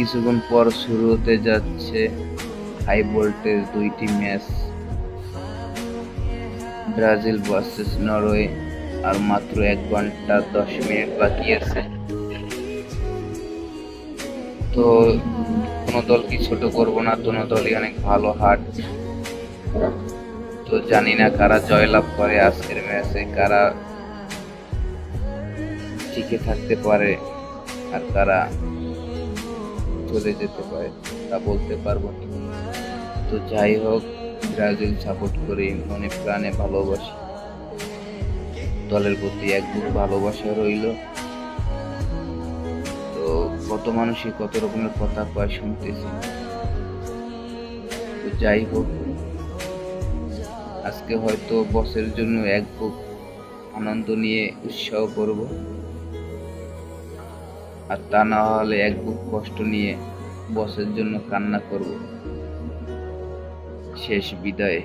কিছুক্ষণ পর শুরু হতে যাচ্ছে হাই ভোল্টেজ দুইটি ম্যাচ, ব্রাজিল ভার্সেস নরওয়ে। আর মাত্র 1 ঘন্টা 10 মিনিট বাকি আছে। তো কোনো দলকে ছোট করব না, দুনো দলই অনেক ভালো হাট। তো জানি না কারা জয়লাভ করে আজকের ম্যাচে, কারা টিকে থাকতে পারে আর কারা চলে যেতে পারে তা বলতে পারবো না। তো যাই হোক, ব্রাজিল সাপোর্ট করি, মনে প্রাণে ভালোবাসি, দলের প্রতি এক বুক ভালোবাসা রইল। তো কত মানুষই কত রকমের কথা কয় শুনতেছি। তো যাই হোক, আজকে হয়তো বসের জন্য এক বুক আনন্দ নিয়ে উৎসাহ করব, আর তা না হলে এক বুক কষ্ট নিয়ে বসের জন্য কান্না করব। শেষ বিদায়।